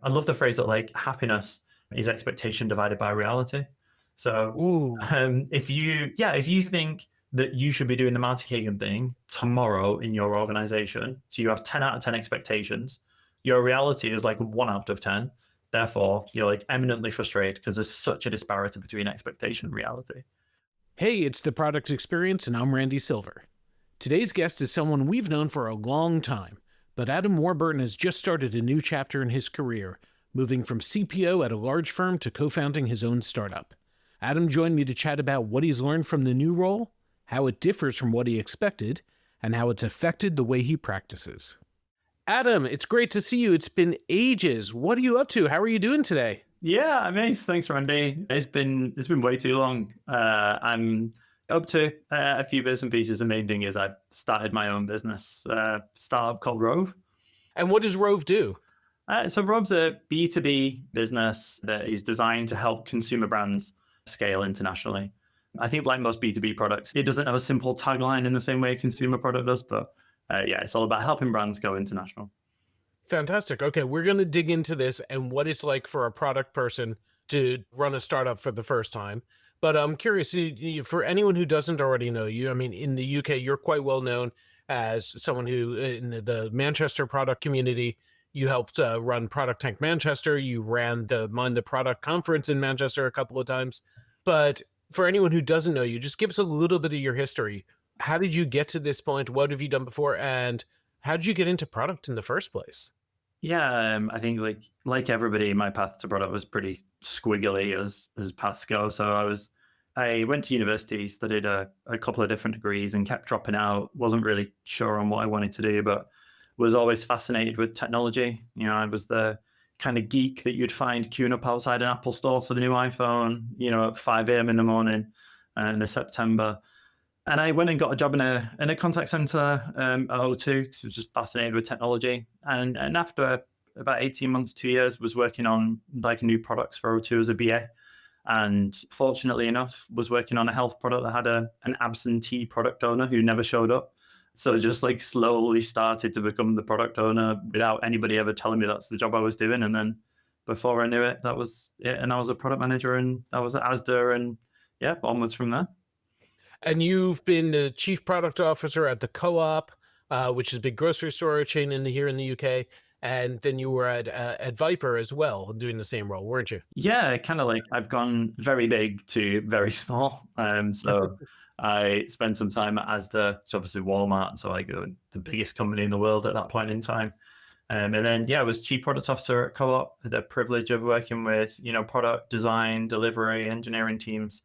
I love the phrase that like happiness is expectation divided by reality. So Ooh. if you think that you should be doing the marketing thing tomorrow in your organization, so you have 10 out of 10 expectations, your reality is like 1 out of 10. Therefore, you're like eminently frustrated because there's such a disparity between expectation and reality. Hey, it's the Product Experience, and I'm Randy Silver. Today's guest is someone we've known for a long time, but Adam Warburton has just started a new chapter in his career, moving from CPO at a large firm to co-founding his own startup. Adam joined me to chat about what he's learned from the new role, how it differs from what he expected, and how it's affected the way he practices. Adam, it's great to see you. It's been ages. What are you up to? How are you doing today? Yeah, amazing. Thanks, Randy. It's been way too long. I'm up to a few bits and pieces. The main thing is I've started my own business startup called Rove. And what does Rove do? So Rove's a B2B business that is designed to help consumer brands scale internationally. I think like most B2B products, it doesn't have a simple tagline in the same way a consumer product does, but yeah, it's all about helping brands go international. Fantastic. Okay, we're going to dig into this and what it's like for a product person to run a startup for the first time. But I'm curious, for anyone who doesn't already know you, I mean, in the UK, you're quite well known as someone who, in the Manchester product community, you helped run Product Tank Manchester. You ran the Mind the Product conference in Manchester a couple of times. But for anyone who doesn't know you, just give us a little bit of your history. How did you get to this point? What have you done before? And how did you get into product in the first place? Yeah, I think like everybody, my path to product was pretty squiggly as paths go. So I went to university, studied a couple of different degrees, and kept dropping out. Wasn't really sure on what I wanted to do, but was always fascinated with technology. You know, I was the kind of geek that you'd find queuing up outside an Apple store for the new iPhone. You know, at 5 a.m. in the morning in the September. And I went and got a job in a contact center at O2 because I was just fascinated with technology. And after about 18 months, 2 years, was working on like new products for O2 as a BA. And fortunately enough, was working on a health product that had an absentee product owner who never showed up. So just like slowly started to become the product owner without anybody ever telling me that's the job I was doing. And then before I knew it, that was it. And I was a product manager and I was at Asda and yeah, onwards from there. And you've been the chief product officer at the Co-op, which is a big grocery store chain here in the UK. And then you were at Viper as well, doing the same role, weren't you? Yeah, kind of like I've gone very big to very small. So I spent some time at Asda, it's obviously Walmart, so I go the biggest company in the world at that point in time. And then yeah, I was chief product officer at Co-op, had the privilege of working with product design, delivery, engineering teams,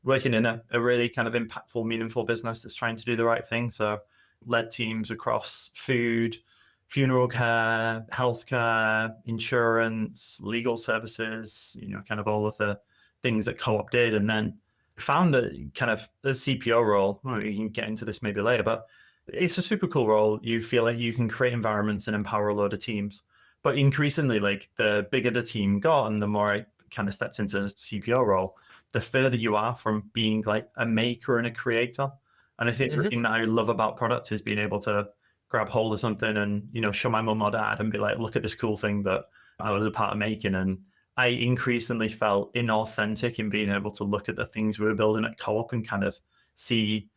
working in a really kind of impactful, meaningful business that's trying to do the right thing. So led teams across food, funeral care, healthcare, insurance, legal services, kind of all of the things that Co-op did. And then found a kind of the CPO role. Well, you can get into this maybe later, but it's a super cool role. You feel like you can create environments and empower a lot of teams. But increasingly, like the bigger the team got and the more I kind of stepped into the CPO role, the further you are from being like a maker and a creator. And I think the Hmm. thing that I love about product is being able to grab hold of something and, show my mum or dad and be like, look at this cool thing that I was a part of making. And I increasingly felt inauthentic in being able to look at the things we were building at Co-op and kind of see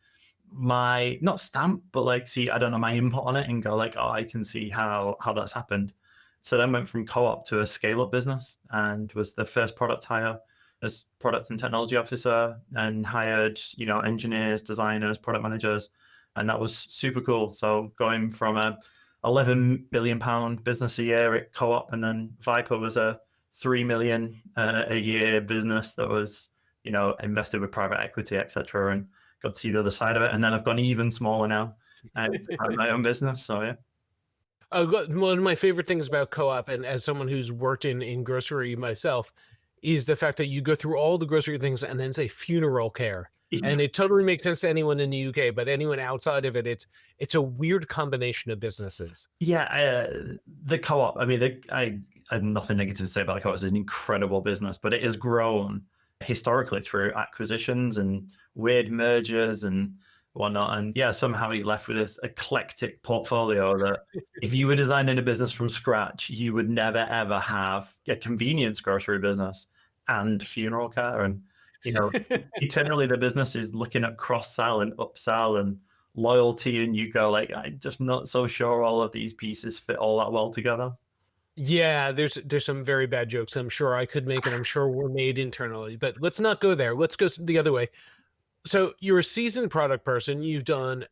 my, not stamp, but like see, I don't know, my input on it and go like, oh, I can see how that's happened. So then went from Co-op to a scale-up business and was the first product hire as product and technology officer and hired, engineers, designers, product managers. And that was super cool. So going from a 11 billion pound business a year at Co-op, and then Viper was a 3 million a year business that was, invested with private equity, etc., and got to see the other side of it. And then I've gone even smaller now and have my own business. So yeah. One of my favorite things about Co-op, and as someone who's worked in grocery myself, is the fact that you go through all the grocery things and then say funeral care. And it totally makes sense to anyone in the UK, but anyone outside of it, it's a weird combination of businesses. Yeah, the Co-op. I mean, I have nothing negative to say about the Co-op. It's an incredible business, but it has grown historically through acquisitions and weird mergers and whatnot. And yeah, somehow you're left with this eclectic portfolio that if you were designing a business from scratch, you would never ever have a convenience grocery business and funeral care. And, you know, eternally the business is looking at cross sell and upsell and loyalty. And you go like, I'm just not so sure all of these pieces fit all that well together. Yeah, there's some very bad jokes I'm sure I could make, and I'm sure were made internally, but let's not go there. Let's go the other way. So you're a seasoned product person. You've done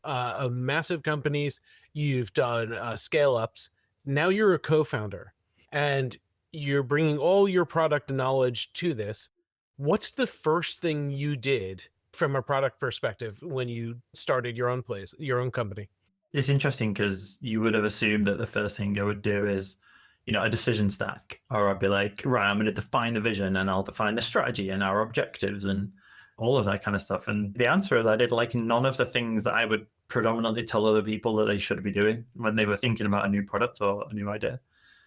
massive companies. You've done scale ups. Now you're a co-founder, and you're bringing all your product knowledge to this. What's the first thing you did from a product perspective when you started your own place, your own company? It's interesting because you would have assumed that the first thing I would do is, a decision stack, or I'd be like, right, I'm going to define the vision and I'll define the strategy and our objectives and all of that kind of stuff. And the answer is I did like none of the things that I would predominantly tell other people that they should be doing when they were thinking about a new product or a new idea.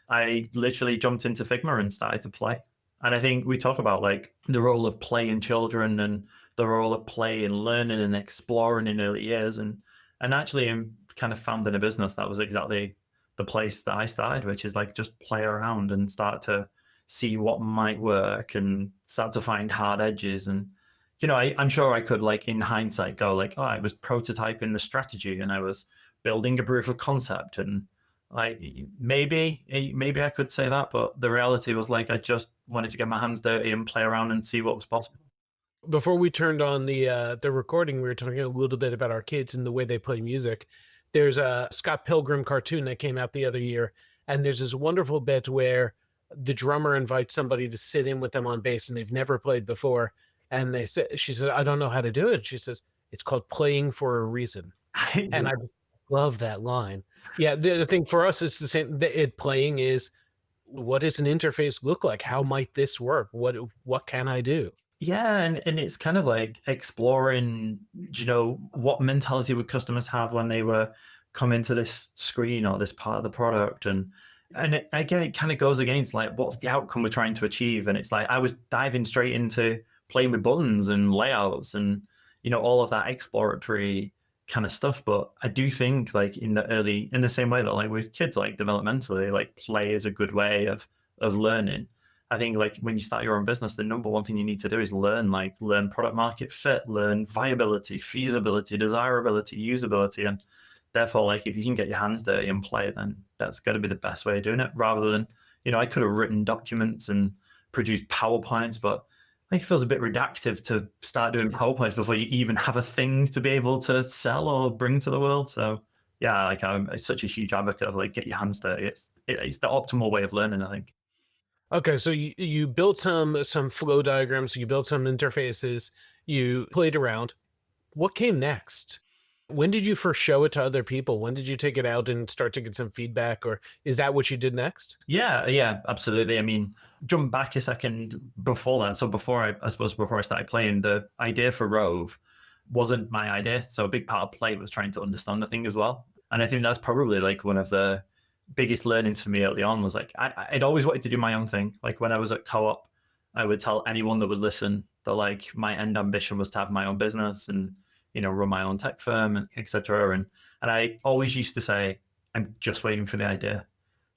I literally jumped into Figma and started to play. And I think we talk about like the role of play in children and the role of play in learning and exploring in early years. And actually I'm kind of founding a business that was exactly the place that I started, which is like just play around and start to see what might work and start to find hard edges. And I'm sure I could, like in hindsight, go like, oh, I was prototyping the strategy and I was building a proof of concept, and like maybe I could say that, but the reality was like I just wanted to get my hands dirty and play around and see what was possible. Before we turned on the recording, we were talking a little bit about our kids and the way they play music. There's a Scott Pilgrim cartoon that came out the other year, and there's this wonderful bit where the drummer invites somebody to sit in with them on bass, and they've never played before. And she said, "I don't know how to do it." She says, "It's called playing for a reason," and I love that line. Yeah, the thing for us is the same. It playing is, what does an interface look like? How might this work? What can I do? Yeah, and it's kind of like exploring, what mentality would customers have when they were coming to this screen or this part of the product, and again, it kind of goes against like what's the outcome we're trying to achieve, and it's like I was diving straight into playing with buttons and layouts and all of that exploratory kind of stuff. But I do think like in the same way that like with kids, like developmentally, like play is a good way of learning. I think like when you start your own business, the number one thing you need to do is learn product market fit, learn viability, feasibility, desirability, usability. And therefore, like if you can get your hands dirty and play, then that's got to be the best way of doing it, rather than, I could have written documents and produced PowerPoints, but I think it feels a bit reductive to start doing PowerPoints before you even have a thing to be able to sell or bring to the world. So yeah, like I'm such a huge advocate of like get your hands dirty. It's the optimal way of learning, I think. Okay, so you built some flow diagrams, you built some interfaces, you played around. What came next? When did you first show it to other people? When did you take it out and start to get some feedback, or is that what you did next? Yeah, absolutely. I mean, jump back a second before that. So I suppose before I started playing, the idea for Rove wasn't my idea. So a big part of play was trying to understand the thing as well. And I think that's probably like one of the biggest learnings for me early on was like I'd always wanted to do my own thing. Like when I was at Co-op, I would tell anyone that would listen that like my end ambition was to have my own business and run my own tech firm and etc. And I always used to say I'm just waiting for the idea.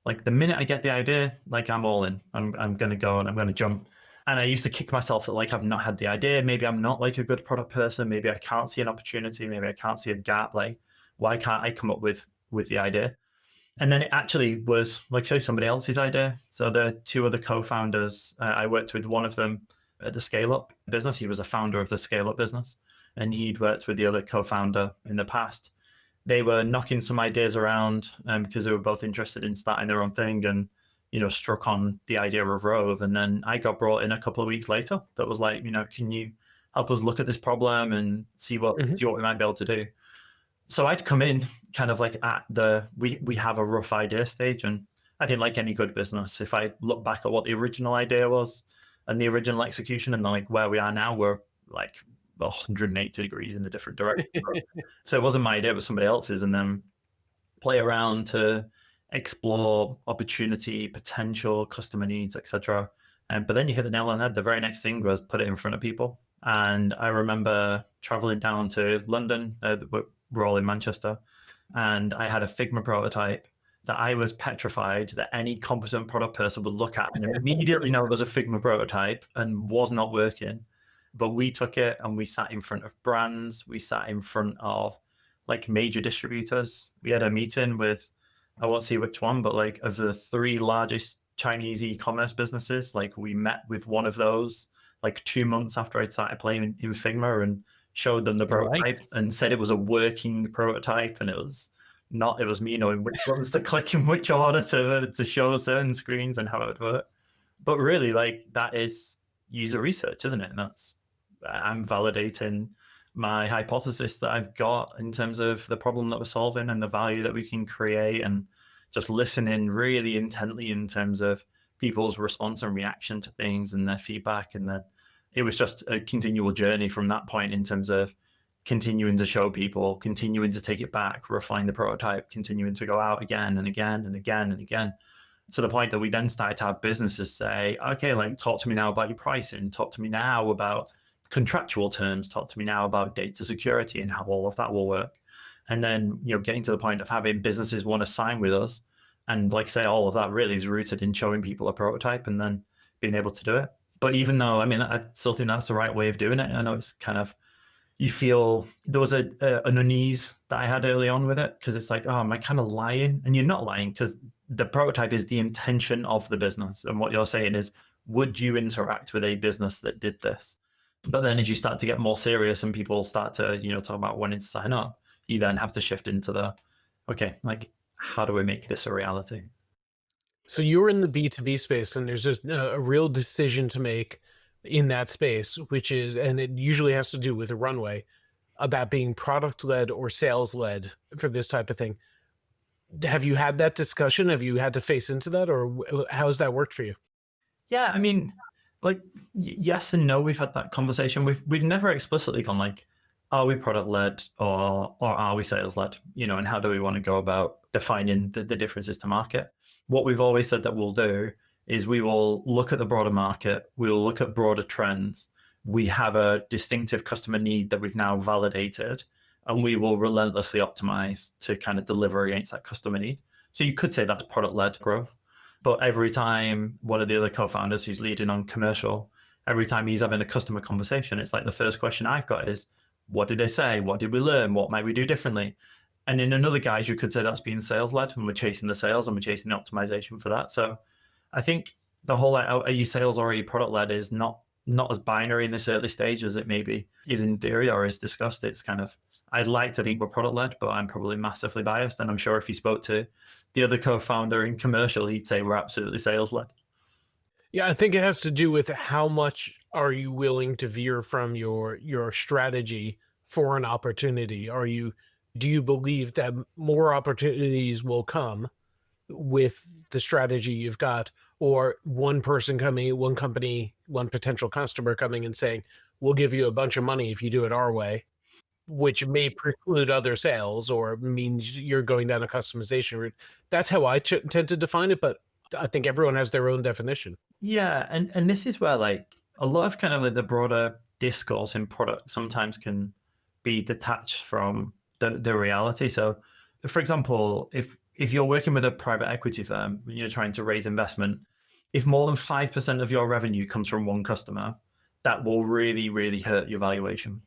Like the minute I get the idea, like I'm all in. I'm gonna go and I'm gonna jump. And I used to kick myself that like I've not had the idea. Maybe I'm not like a good product person. Maybe I can't see an opportunity. Maybe I can't see a gap. Like why can't I come up with the idea? And then it actually was, like, say, somebody else's idea. So the two other co-founders, I worked with one of them at the Scale Up business. He was a founder of the Scale Up business, and he'd worked with the other co-founder in the past. They were knocking some ideas around because they were both interested in starting their own thing, and struck on the idea of Rove. And then I got brought in a couple of weeks later. That was like, can you help us look at this problem and see what Mhm. we might be able to do? So I'd come in kind of like at we have a rough idea stage, and I didn't like any good business. If I look back at what the original idea was and the original execution and then like where we are now, we're like 180 degrees in a different direction. So it wasn't my idea, it was somebody else's, and then play around to explore opportunity, potential, customer needs, etc. But then you hit the nail on the head. The very next thing was put it in front of people. And I remember traveling down to London. We're all in Manchester. And I had a Figma prototype that I was petrified that any competent product person would look at and immediately know it was a Figma prototype and was not working. But we took it and we sat in front of brands. We sat in front of like major distributors. We had a meeting with, I won't say which one, but like of the three largest Chinese e-commerce businesses, like we met with one of those like 2 months after I'd started playing in Figma and showed them the prototype Nice. and said it was a working prototype and it was not, it was me knowing which ones to click in which order to show certain screens and how it would work. But really, like that is user research, isn't it? And that's, I'm validating my hypothesis that I've got in terms of the problem that we're solving and the value that we can create, and just listening really intently in terms of people's response and reaction to things and their feedback. And then it was just a continual journey from that point in terms of continuing to show people, continuing to take it back, refine the prototype, continuing to go out again and again and again and again, to the point that we then started to have businesses say, okay, like talk to me now about your pricing, talk to me now about contractual terms, talk to me now about data security and how all of that will work. And then, getting to the point of having businesses want to sign with us. And like I say, all of that really is rooted in showing people a prototype and then being able to do it. But even though, I mean, I still think that's the right way of doing it. I know it's kind of, you feel there was an unease that I had early on with it, because it's like, oh, am I kind of lying? And you're not lying, because the prototype is the intention of the business. And what you're saying is, would you interact with a business that did this? But then as you start to get more serious and people start to, talk about wanting to sign up, you then have to shift into the, okay, like, how do we make this a reality? So you're in the B2B space, and there's just a real decision to make in that space, which is, and it usually has to do with a runway, about being product led or sales led for this type of thing. Have you had that discussion? Have you had to face into that, or how has that worked for you? Yeah, I mean, like, yes and no. We've had that conversation. We've never explicitly gone like, are we product led or are we sales led? And how do we want to go about defining the differences to market? What we've always said that we'll do is we will look at the broader market. We will look at broader trends. We have a distinctive customer need that we've now validated, and we will relentlessly optimize to kind of deliver against that customer need. So you could say that's product led growth. But every time one of the other co-founders who's leading on commercial, every time he's having a customer conversation, it's like the first question I've got is, what did they say? What did we learn? What might we do differently? And in another guise, you could say that's being sales led, and we're chasing the sales and we're chasing the optimization for that. So I think the whole, like, are you sales or are you product led, is not as binary in this early stage as it maybe is in theory or is discussed. It's kind of, I'd like to think we're product led, but I'm probably massively biased. And I'm sure if you spoke to the other co-founder in commercial, he'd say we're absolutely sales led. Yeah, I think it has to do with how much are you willing to veer from your strategy for an opportunity. Do you believe that more opportunities will come with the strategy you've got, or one person coming, one company, one potential customer coming and saying, we'll give you a bunch of money if you do it our way, which may preclude other sales or means you're going down a customization route. That's how I tend to define it, but I think everyone has their own definition. Yeah, and this is where like a lot of kind of like the broader discourse in product sometimes can be detached from the reality. So, for example, if you're working with a private equity firm and you're trying to raise investment, if more than 5% of your revenue comes from one customer, that will really, really hurt your valuation,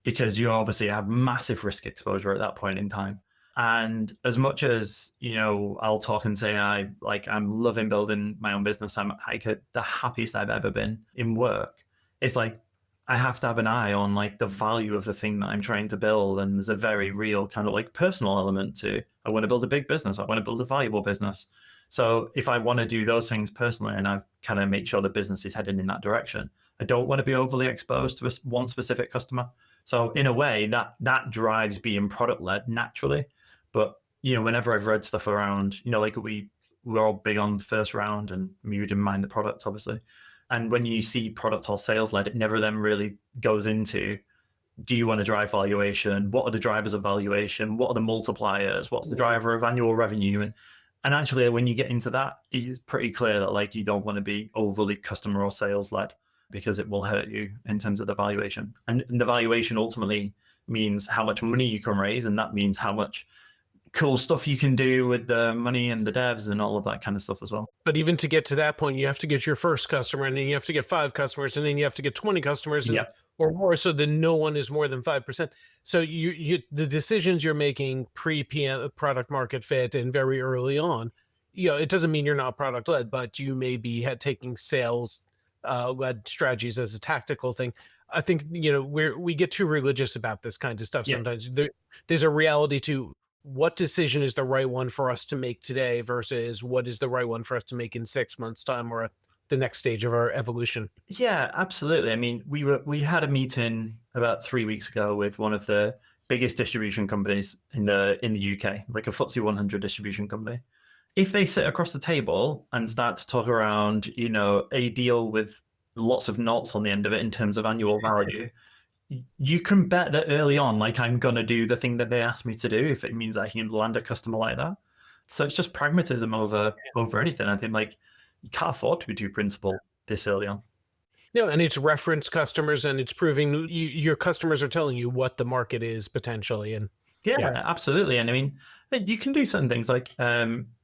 because you obviously have massive risk exposure at that point in time. And as much as, I'll talk and say I'm loving building my own business, I'm like the happiest I've ever been in work. It's like I have to have an eye on like the value of the thing that I'm trying to build. And there's a very real kind of like personal element to, I want to build a big business. I want to build a valuable business. So if I want to do those things personally and I kind of make sure the business is heading in that direction, I don't want to be overly exposed to one specific customer. So in a way that drives being product led naturally. But whenever I've read stuff around, like we're all big on first round and we didn't mind the product, obviously. And when you see product or sales led, it never then really goes into, do you want to drive valuation? What are the drivers of valuation? What are the multipliers? What's the driver of annual revenue? And actually, when you get into that, it's pretty clear that like you don't want to be overly customer or sales led. because it will hurt you in terms of the valuation. And the valuation ultimately means how much money you can raise, and that means how much cool stuff you can do with the money and the devs and all of that kind of stuff as well. But even to get to that point, you have to get your first customer, and then you have to get 5 customers, and then you have to get 20 customers and, Yeah. or more, so that no one is more than 5%. So the decisions you're making pre-PM product market fit and very early on, it doesn't mean you're not product led, but you may be taking sales led strategies as a tactical thing. I think we get too religious about this kind of stuff Yeah. sometimes. There's a reality to what decision is the right one for us to make today versus what is the right one for us to make in 6 months' time or the next stage of our evolution. Yeah, absolutely. I mean, we had a meeting about 3 weeks ago with one of the biggest distribution companies in the UK, like a FTSE 100 distribution company. If they sit across the table and start to talk around, a deal with lots of knots on the end of it in terms of annual value, you can bet that early on, like, I'm going to do the thing that they asked me to do if it means I can land a customer like that. So it's just pragmatism over anything. I think, like, you can't afford to be too principled this early on. And it's reference customers, and it's proving your customers are telling you what the market is potentially. And Yeah, absolutely. And I mean, you can do certain things like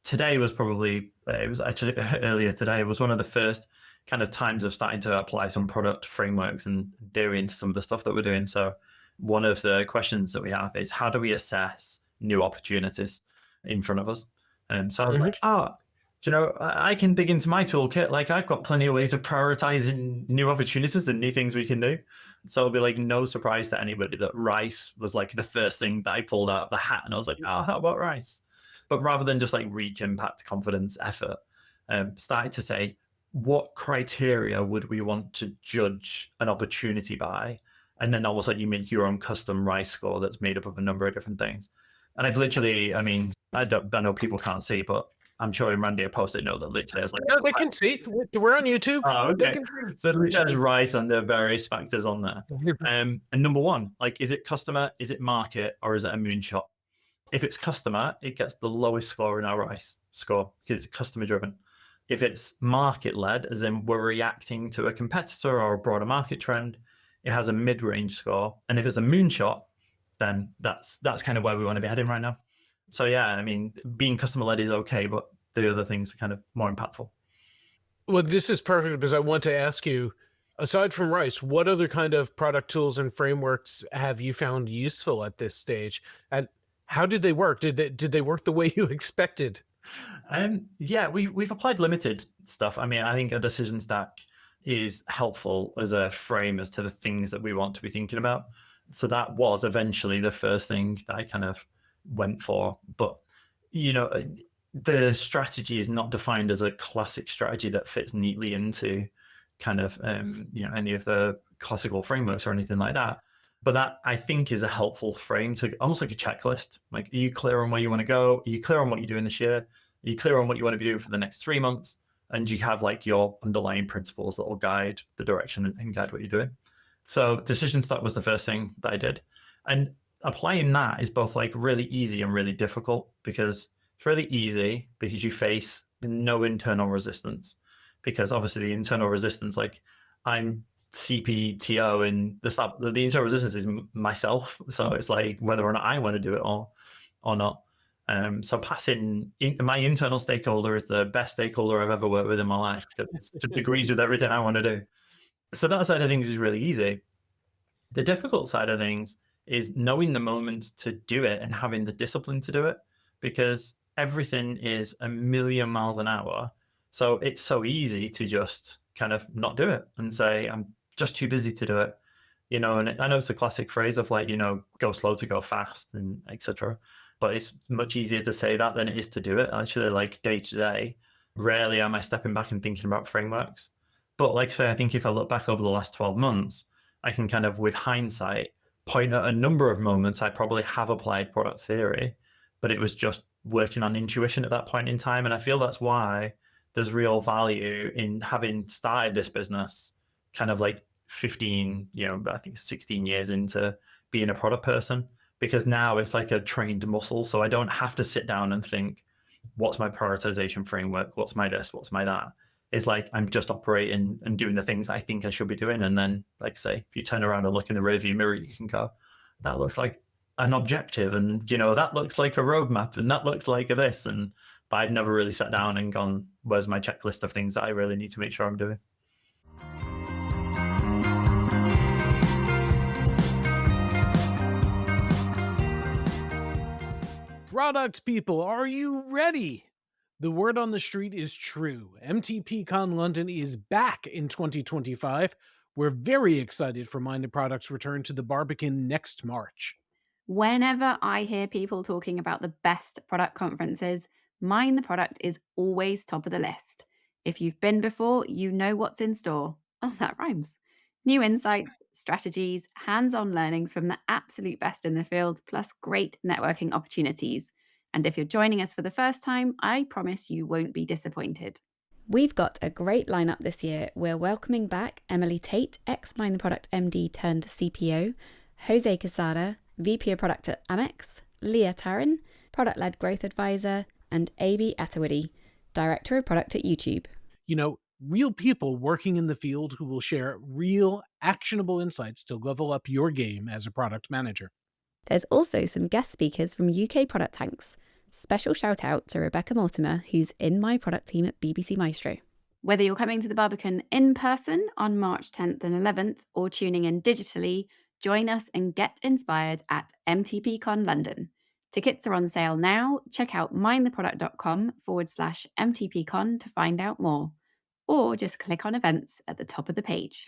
today was probably, it was actually earlier today, was one of the first kind of times of starting to apply some product frameworks and theory into some of the stuff that we're doing. So one of the questions that we have is, how do we assess new opportunities in front of us? And so I was like, I can dig into my toolkit. Like, I've got plenty of ways of prioritizing new opportunities and new things we can do. So it'll be like no surprise to anybody that rice was like the first thing that I pulled out of the hat. And I was like, how about rice? But rather than just like reach, impact, confidence, effort, started to say, what criteria would we want to judge an opportunity by? And then almost like you make your own custom rice score that's made up of a number of different things. And I've literally, I mean, I know people can't see, but I'm showing Randy a post-it note that literally has like... No, they can see. We're on YouTube. Oh, okay. So it literally has rice and the various factors on there. And number one, like, is it customer, is it market, or is it a moonshot? If it's customer, it gets the lowest score in our rice score because it's customer driven. If it's market led, as in we're reacting to a competitor or a broader market trend, it has a mid-range score. And if it's a moonshot, then that's kind of where we want to be heading right now. So yeah, I mean, being customer led is okay, but the other things are kind of more impactful. Well, this is perfect because I want to ask you, aside from rice, what other kind of product tools and frameworks have you found useful at this stage? And how did they work? Did they work the way you expected? Yeah, we've applied limited stuff. I mean, I think a decision stack is helpful as a frame as to the things that we want to be thinking about. So that was eventually the first thing that I kind of went for. But, the strategy is not defined as a classic strategy that fits neatly into kind of, any of the classical frameworks or anything like that. But that, I think, is a helpful frame to almost like a checklist. Like, are you clear on where you want to go? Are you clear on what you're doing this year? Are you clear on what you want to be doing for the next 3 months? And you have like your underlying principles that will guide the direction and guide what you're doing. So decision stack was the first thing that I did. And applying that is both like really easy and really difficult, because it's really easy because you face no internal resistance. Because obviously the internal resistance, like, I'm CPTO and the internal resistance is myself. So it's like whether or not I want to do it or not. So passing my internal stakeholder is the best stakeholder I've ever worked with in my life because it agrees with everything I want to do. So that side of things is really easy. The difficult side of things is knowing the moment to do it and having the discipline to do it, because everything is a million miles an hour. So it's so easy to just kind of not do it and say, I'm just too busy to do it. And I know it's a classic phrase of like, go slow to go fast and etc. But it's much easier to say that than it is to do it. Actually, like day to day, rarely am I stepping back and thinking about frameworks. But like I say, I think if I look back over the last 12 months, I can kind of, with hindsight, point at a number of moments I probably have applied product theory, but it was just working on intuition at that point in time. And I feel that's why there's real value in having started this business kind of like 15, I think 16 years into being a product person, because now it's like a trained muscle. So I don't have to sit down and think, what's my prioritization framework? What's my this? What's my that? is like I'm just operating and doing the things I think I should be doing. And then, like say, if you turn around and look in the rearview mirror, you can go, that looks like an objective, and that looks like a roadmap, and that looks like this. And but I've never really sat down and gone, where's my checklist of things that I really need to make sure I'm doing. Product people, are you ready? The word on the street is true. MTPCon London is back in 2025. We're very excited for Mind the Product's return to the Barbican next March. Whenever I hear people talking about the best product conferences, Mind the Product is always top of the list. If you've been before, you know what's in store. Oh, that rhymes. New insights, strategies, hands-on learnings from the absolute best in the field, plus great networking opportunities. And if you're joining us for the first time, I promise you won't be disappointed. We've got a great lineup this year. We're welcoming back Emily Tate, ex-Mind the Product MD turned CPO, Jose Quesada, VP of Product at Amex, Leah Tarrin, Product-Led Growth Advisor, and Aby Atawidi, Director of Product at YouTube. Real people working in the field who will share real, actionable insights to level up your game as a product manager. There's also some guest speakers from UK product tanks. Special shout out to Rebecca Mortimer, who's in my product team at BBC Maestro. Whether you're coming to the Barbican in person on March 10th and 11th or tuning in digitally, join us and get inspired at MTPCon London. Tickets are on sale now. Check out mindtheproduct.com/MTPCon to find out more. Or just click on events at the top of the page.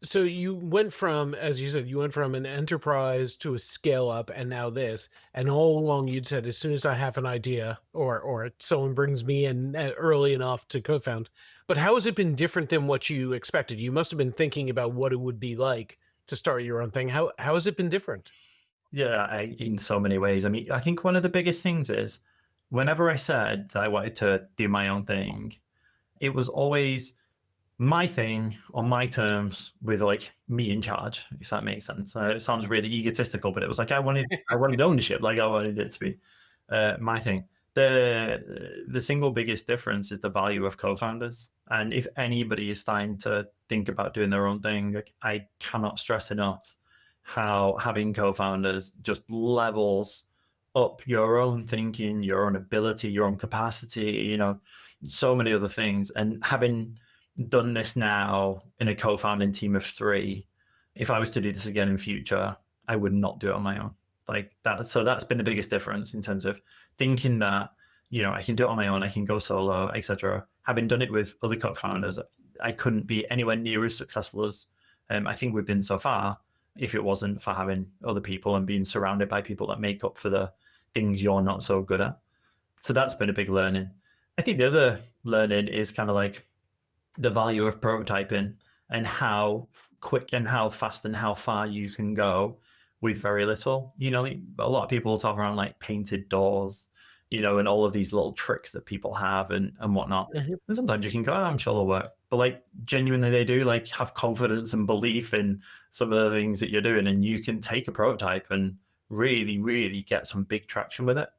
So you went from, as you said, an enterprise to a scale up and now this. And all along you'd said, as soon as I have an idea or someone brings me in early enough to co-found. But how has it been different than what you expected? You must have been thinking about what it would be like to start your own thing. How has it been different? Yeah, in so many ways. I mean, I think one of the biggest things is whenever I said that I wanted to do my own thing, it was always my thing on my terms with like me in charge, if that makes sense. It sounds really egotistical, but it was like I wanted ownership. Like I wanted it to be my thing. The single biggest difference is the value of co-founders. And if anybody is starting to think about doing their own thing, like, I cannot stress enough how having co-founders just levels up your own thinking, your own ability, your own capacity, so many other things. And having done this now in a co-founding team of 3, if I was to do this again in future, I would not do it on my own. Like that. So that's been the biggest difference in terms of thinking that, I can do it on my own, I can go solo, etc. Having done it with other co-founders, I couldn't be anywhere near as successful as I think we've been so far, if it wasn't for having other people and being surrounded by people that make up for the things you're not so good at. So that's been a big learning. I think the other learning is kind of like the value of prototyping and how quick and how fast and how far you can go with very little. A lot of people talk around like painted doors, and all of these little tricks that people have and whatnot. Mm-hmm. And sometimes you can go, I'm sure they'll work. But like genuinely they do, like have confidence and belief in some of the things that you're doing. And you can take a prototype and really, really get some big traction with it.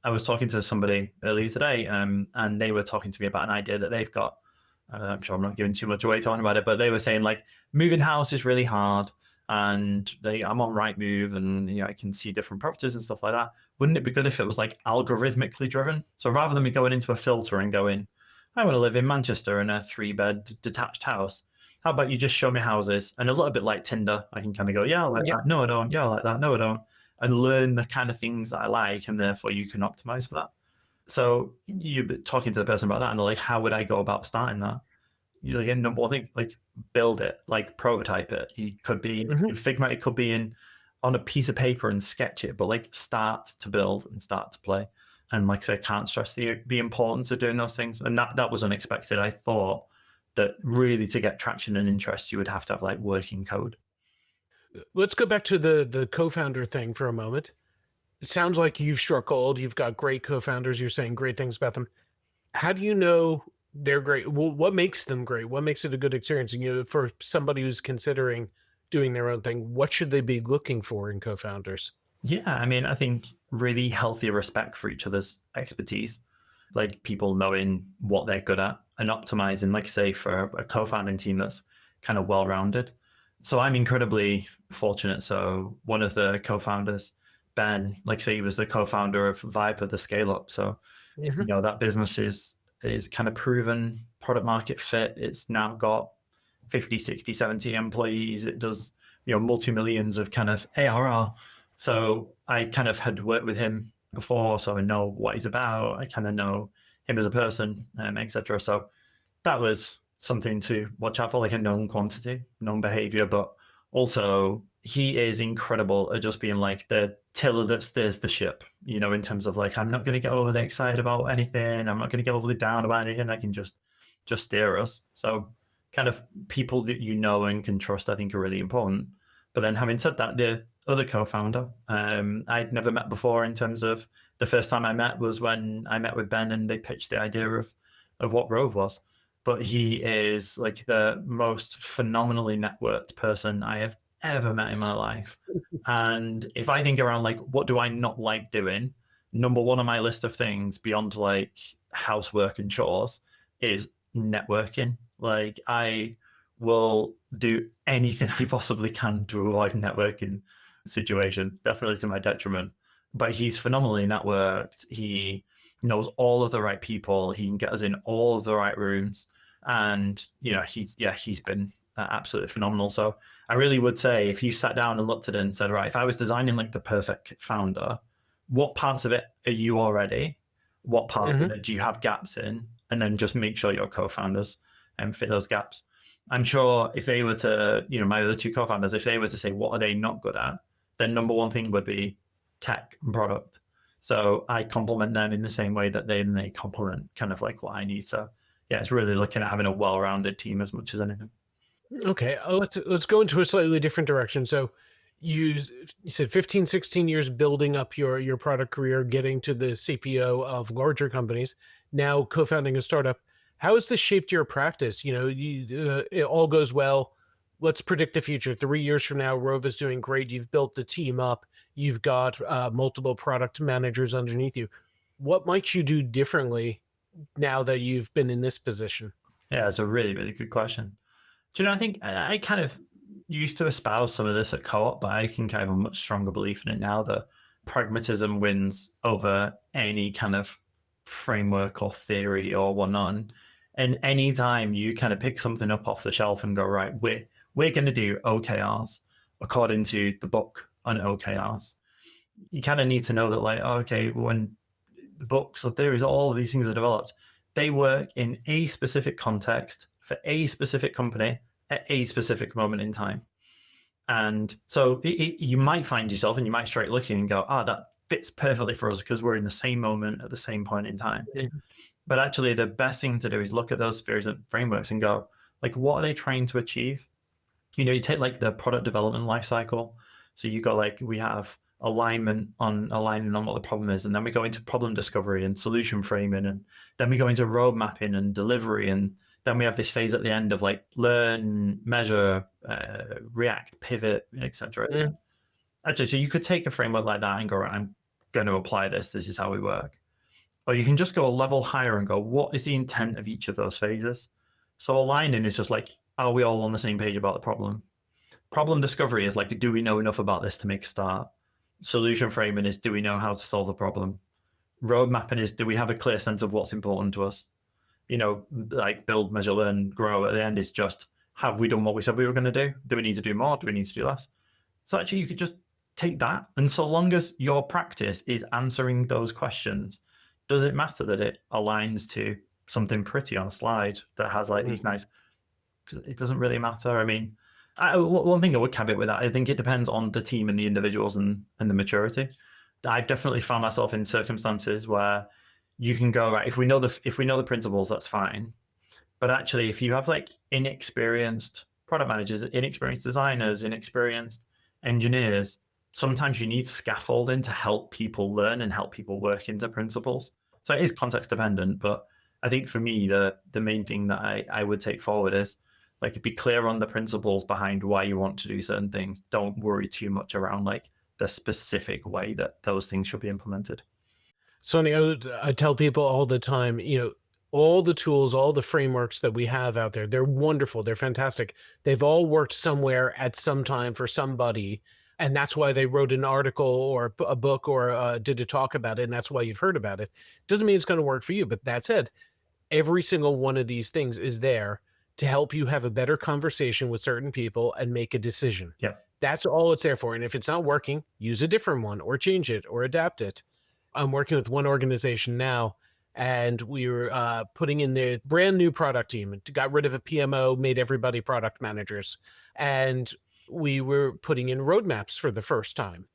I was talking to somebody earlier today and they were talking to me about an idea that they've got. I'm sure I'm not giving too much away talking about it, but they were saying like moving house is really hard. And I'm on Rightmove and I can see different properties and stuff like that. Wouldn't it be good if it was like algorithmically driven? So rather than me going into a filter and going, I want to live in Manchester in a 3-bed detached house, how about you just show me houses? And a little bit like Tinder, I can kind of go, yeah, I like that. No, I don't. Yeah, I like that. No, I don't. And learn the kind of things that I like, and therefore you can optimize for that. So you're talking to the person about that, and they're like, how would I go about starting that? Like, number one thing, like build it, like prototype it. You could be in Figma, it could be on a piece of paper and sketch it, but like start to build and start to play. And like I say, can't stress the importance of doing those things. And that was unexpected. I thought that really to get traction and interest, you would have to have like working code. Let's go back to the co-founder thing for a moment. It sounds like you've struck gold. You've got great co-founders. You're saying great things about them. How do you know they're great? Well, what makes them great? What makes it a good experience? For somebody who's considering doing their own thing, what should they be looking for in co-founders? Yeah, I mean, I think really healthy respect for each other's expertise, like people knowing what they're good at and optimizing, like say, for a co-founding team that's kind of well-rounded. So I'm incredibly fortunate. So one of the co-founders, Ben, like say he was the co-founder of Viper, the scale up. So, that business is kind of proven product market fit. It's now got 50, 60, 70 employees. It does, multi-millions of kind of ARR. So I kind of had worked with him before, so I know what he's about. I kind of know him as a person, etc. So that was something to watch out for, like a known quantity, known behavior. But also, he is incredible at just being like the tiller that steers the ship, in terms of like, I'm not going to get overly excited about anything. I'm not going to get overly down about anything. I can just steer us. So kind of people that you know and can trust, I think, are really important. But then having said that, the other co-founder, I'd never met before, in terms of the first time I met was when I met with Ben and they pitched the idea of what Rove was. But he is like the most phenomenally networked person I have ever met in my life. And if I think around like, what do I not like doing? Number one on my list of things beyond like housework and chores is networking. Like I will do anything I possibly can to avoid networking situations, definitely to my detriment. But he's phenomenally networked. He knows all of the right people. He can get us in all of the right rooms. And, he's been absolutely phenomenal. So I really would say, if you sat down and looked at it and said, right, if I was designing like the perfect founder, what parts of it are you already? What part of it do you have gaps in? And then just make sure your co-founders fit those gaps. I'm sure if they were to, my other two co-founders, if they were to say, what are they not good at? Then number one thing would be tech and product. So I complement them in the same way that they complement kind of like what I need. So yeah, it's really looking at having a well-rounded team as much as anything. Okay, let's go into a slightly different direction. So you said 15, 16 years building up your product career, getting to the CPO of larger companies, now co-founding a startup. How has this shaped your practice? It all goes well. Let's predict the future. 3 years from now, Rove is doing great. You've built the team up. You've got multiple product managers underneath you. What might you do differently now that you've been in this position? Yeah, it's a really, really good question. Do I think I kind of used to espouse some of this at Co-op, but I can kind of have a much stronger belief in it now that pragmatism wins over any kind of framework or theory or whatnot. And anytime you kind of pick something up off the shelf and go, right, we're going to do OKRs according to the book on OKRs, you kind of need to know that, like, okay, when the books or theories, all of these things are developed, they work in a specific context for a specific company at a specific moment in time. And so you might find yourself and you might straight looking and go, that fits perfectly for us because we're in the same moment at the same point in time. Yeah. But actually the best thing to do is look at those theories and frameworks and go, like, what are they trying to achieve? You take like the product development lifecycle. So you go like, we have aligning on what the problem is, and then we go into problem discovery and solution framing, and then we go into road mapping and delivery, and then we have this phase at the end of like learn, measure, react, pivot, etc. Yeah. Actually, so you could take a framework like that and go, right, I'm going to apply this is how we work. Or you can just go a level higher and go, what is the intent of each of those phases? So aligning is just like, are we all on the same page about the problem? Problem discovery is like, do we know enough about this to make a start? Solution framing is, do we know how to solve the problem? Road mapping is, do we have a clear sense of what's important to us? Like build, measure, learn, grow. At the end is just, have we done what we said we were going to do? Do we need to do more? Do we need to do less? So actually you could just take that. And so long as your practice is answering those questions, does it matter that it aligns to something pretty on a slide that has like these nice, it doesn't really matter. I mean, one thing I would caveat with that, I think it depends on the team and the individuals and the maturity. I've definitely found myself in circumstances where you can go, right, if we know the principles, that's fine. But actually, if you have like inexperienced product managers, inexperienced designers, inexperienced engineers, sometimes you need scaffolding to help people learn and help people work into principles. So it is context dependent, but I think for me, the main thing that I would take forward is Like, be clear on the principles behind why you want to do certain things. Don't worry too much around like the specific way that those things should be implemented. Sonny, I tell people all the time, all the tools, all the frameworks that we have out there, they're wonderful. They're fantastic. They've all worked somewhere at some time for somebody. And that's why they wrote an article or a book or did a talk about it. And that's why you've heard about it. Doesn't mean it's going to work for you. But that said, every single one of these things is there to help you have a better conversation with certain people and make a decision. Yeah. That's all it's there for. And if it's not working, use a different one or change it or adapt it. I'm working with one organization now, and we were putting in the brand new product team. It got rid of a PMO, made everybody product managers. And we were putting in roadmaps for the first time.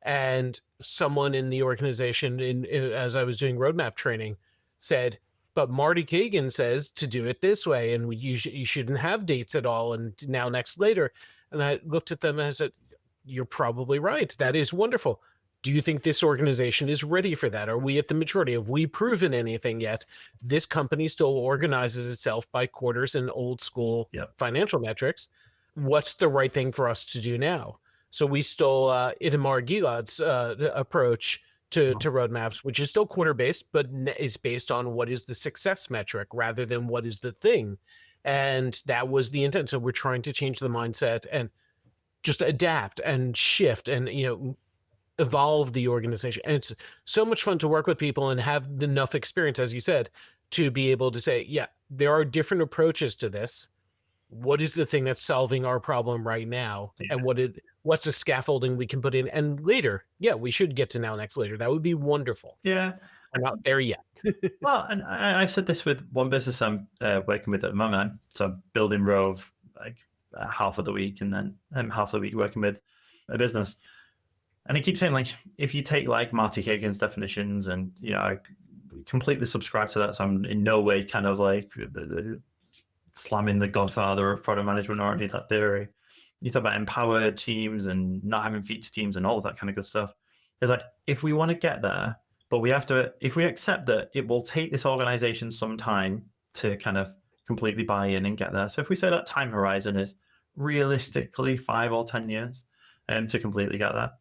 And someone in the organization, as I was doing roadmap training, said, but Marty Kagan says to do it this way, and you shouldn't have dates at all, and now next later. And I looked at them and I said, you're probably right. That is wonderful. Do you think this organization is ready for that? Are we at the maturity? Have we proven anything yet? This company still organizes itself by quarters and old school financial metrics. What's the right thing for us to do now? So we stole Itamar Gilad's approach to roadmaps, which is still quarter-based, but it's based on what is the success metric rather than what is the thing. And that was the intent. So we're trying to change the mindset and just adapt and shift and, evolve the organization. And it's so much fun to work with people and have enough experience, as you said, to be able to say, yeah, there are different approaches to this. What is the thing that's solving our problem right now? Yeah. And what's the scaffolding we can put in? And later, we should get to now, next, later. That would be wonderful. Yeah. I'm not there yet. Well, and I've said this with one business I'm working with at the moment. So I'm building Rove like half of the week, and then half of the week working with a business. And I keep saying, like, if you take like Marty Kagan's definitions, and I completely subscribe to that, so I'm in no way kind of like slamming the godfather of product management or any of that theory. You talk about empowered teams and not having feature teams and all of that kind of good stuff. It's like, if we want to get there, but we have to, if we accept that it will take this organization some time to kind of completely buy in and get there. So if we say that time horizon is realistically 5 or 10 years to completely get there,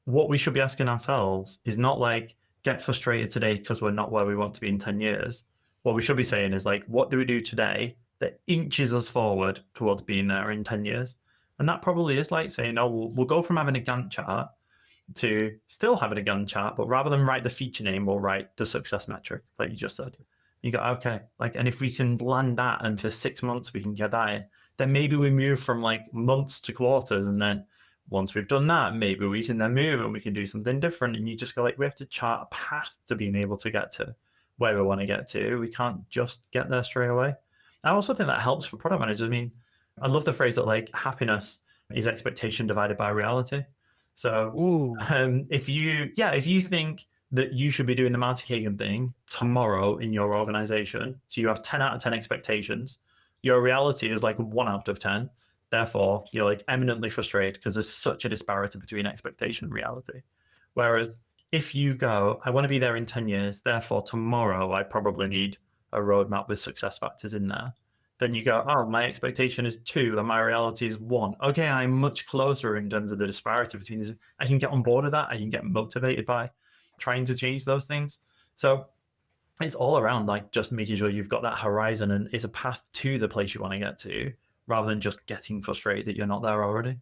what we should be asking ourselves is not like, get frustrated today because we're not where we want to be in 10 years. What we should be saying is like, what do we do today that inches us forward towards being there in 10 years? And that probably is like saying, oh, we'll go from having a Gantt chart to still having a Gantt chart, but rather than write the feature name, we'll write the success metric, like you just said. You go, okay, like, and if we can land that and for 6 months we can get that in, then maybe we move from like months to quarters. And then once we've done that, maybe we can then move and we can do something different. And you just go like, we have to chart a path to being able to get to where we want to get to. We can't just get there straight away. I also think that helps for product managers. I mean, I love the phrase that like happiness is expectation divided by reality. So if you think that you should be doing the Marty Kagan thing tomorrow in your organization, so you have 10 out of 10 expectations, your reality is like 1 out of 10. Therefore, you're like eminently frustrated because there's such a disparity between expectation and reality. Whereas if you go, I want to be there in 10 years, therefore tomorrow I probably need a roadmap with success factors in there. Then you go, oh, my expectation is 2 and my reality is 1. Okay, I'm much closer in terms of the disparity between these. I can get on board with that. I can get motivated by trying to change those things. So it's all around like just making sure you've got that horizon and it's a path to the place you want to get to, rather than just getting frustrated that you're not there already.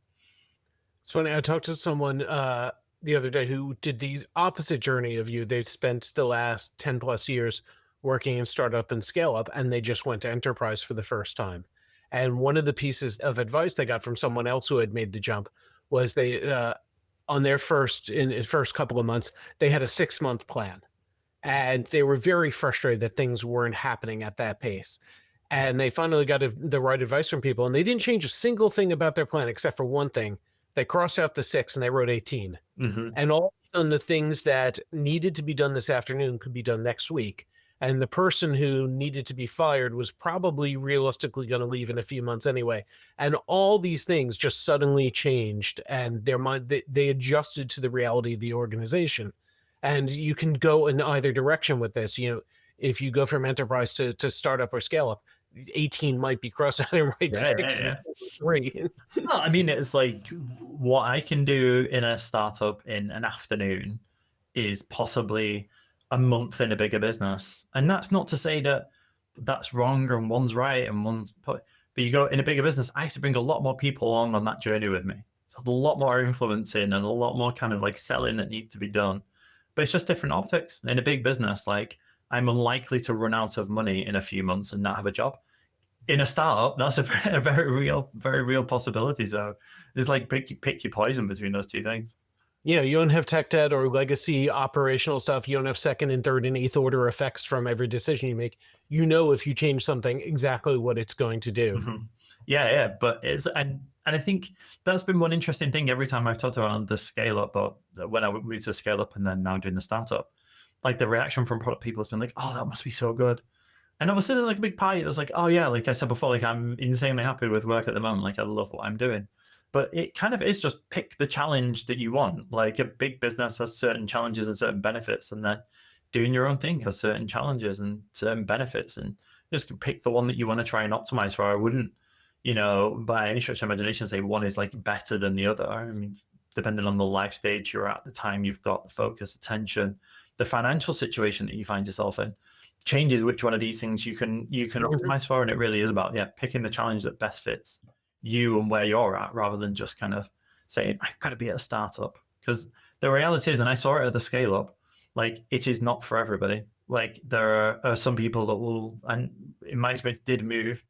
It's funny, I talked to someone the other day who did the opposite journey of you. They've spent the last 10 plus years working in startup and scale up, and they just went to enterprise for the first time. And one of the pieces of advice they got from someone else who had made the jump was they, on their first couple of months, they had a 6-month plan. And they were very frustrated that things weren't happening at that pace. And they finally got the right advice from people, and they didn't change a single thing about their plan except for one thing. They crossed out the 6 and they wrote 18. Mm-hmm. And all of a sudden, the things that needed to be done this afternoon could be done next week. And the person who needed to be fired was probably realistically going to leave in a few months anyway. And all these things just suddenly changed, and their mind, they adjusted to the reality of the organization. And you can go in either direction with this. If you go from enterprise to startup or scale up, 18 might be crossed out and write Yeah, 6 yeah, instead of 3. Well, I mean, it's like what I can do in a startup in an afternoon is possibly a month in a bigger business. And that's not to say that that's wrong and one's right and but you go in a bigger business, I have to bring a lot more people along on that journey with me. So a lot more influencing and a lot more kind of like selling that needs to be done. But it's just different optics. In a big business, like I'm unlikely to run out of money in a few months and not have a job. In a startup, that's a very real possibility. So it's like pick your poison between those two things. Yeah, you don't have tech debt or legacy operational stuff. You don't have second and third and eighth order effects from every decision you make. You know, if you change something, exactly what it's going to do. Mm-hmm. Yeah. But it's, and I think that's been one interesting thing every time I've talked about the scale up, or when I moved to scale up and then now doing the startup, like the reaction from product people has been like, oh, that must be so good. And obviously there's like a big pie that's like, oh yeah, like I said before, like I'm insanely happy with work at the moment. Like I love what I'm doing. But it kind of is just pick the challenge that you want. Like a big business has certain challenges and certain benefits, and then doing your own thing has certain challenges and certain benefits, and just pick the one that you want to try and optimize for. I wouldn't, by any stretch of imagination say one is like better than the other. I mean, depending on the life stage you're at, the time you've got, the focus, attention, the financial situation that you find yourself in, changes which one of these things you can optimize for. And it really is about picking the challenge that best fits you and where you're at, rather than just kind of saying I've got to be at a startup. Because the reality is, and I saw it at the scale up, like it is not for everybody. Like there are some people that will, and in my experience did move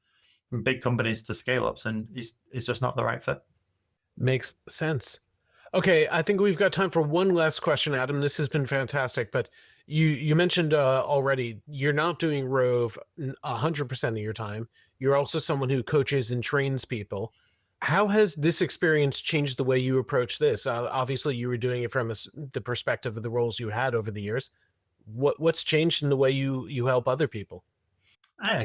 from big companies to scale ups, and it's just not the right fit. Makes sense. Okay, I think we've got time for one last question, Adam. This has been fantastic, but you mentioned already you're not doing Rove 100% of your time. You're also someone who coaches and trains people. How has this experience changed the way you approach this? Obviously, you were doing it from the perspective of the roles you had over the years. What's changed in the way you help other people? I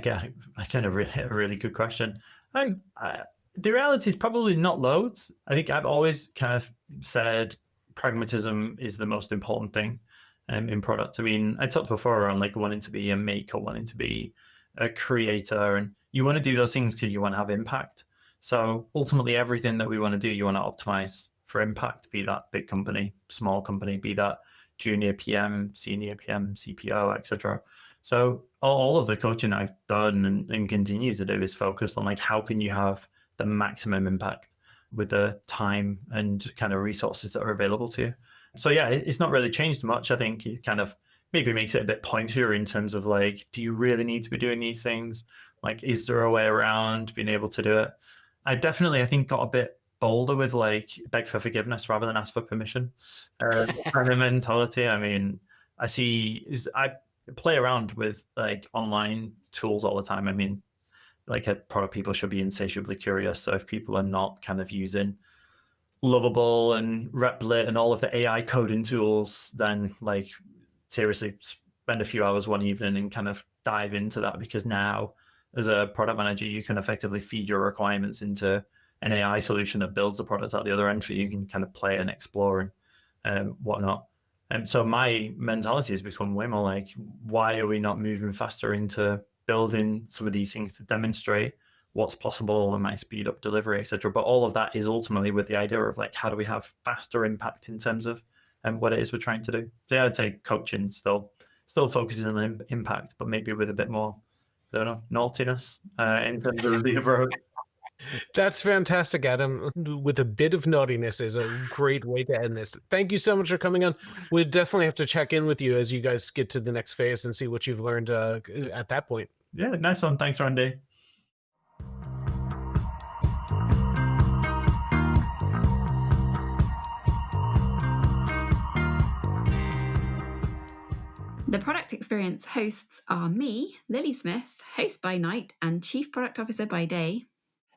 kind of really a really good question. The reality is probably not loads. I think I've always kind of said pragmatism is the most important thing in product. I mean, I talked before around like wanting to be a maker, wanting to be a creator, and you want to do those things because you want to have impact. So ultimately, everything that we want to do, you want to optimize for impact, be that big company, small company, be that junior PM, senior PM, CPO, etc. So all of the coaching I've done and continue to do is focused on like how can you have the maximum impact with the time and kind of resources that are available to you. So yeah, it's not really changed much. I think it kind of maybe makes it a bit pointier in terms of like, do you really need to be doing these things? Like, is there a way around being able to do it? I think, got a bit bolder with like beg for forgiveness rather than ask for permission kind of mentality. I mean, I play around with like online tools all the time. I mean, like a product people should be insatiably curious. So if people are not kind of using Lovable and Replit and all of the AI coding tools, then like seriously spend a few hours one evening and kind of dive into that, because now as a product manager, you can effectively feed your requirements into an AI solution that builds the product at the other end for you. You can kind of play and explore and whatnot. And so my mentality has become way more like, why are we not moving faster into building some of these things to demonstrate what's possible and might speed up delivery, etc. But all of that is ultimately with the idea of like, how do we have faster impact in terms of what it is we're trying to do. So yeah, I'd say coaching still focuses on impact, but maybe with a bit more, I don't know, naughtiness in terms of the approach. That's fantastic, Adam. With a bit of naughtiness is a great way to end this. Thank you so much for coming on. We'll definitely have to check in with you as you guys get to the next phase and see what you've learned at that point. Yeah, nice one. Thanks, Randy. The Product Experience hosts are me, Lily Smith, host by night and Chief Product Officer by day.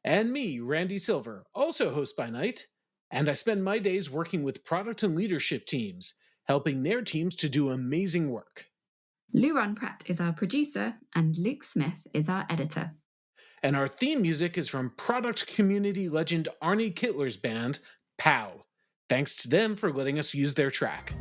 And me, Randy Silver, also host by night. And I spend my days working with product and leadership teams, helping their teams to do amazing work. Luran Pratt is our producer, and Luke Smith is our editor. And our theme music is from product community legend Arnie Kittler's band, POW. Thanks to them for letting us use their track.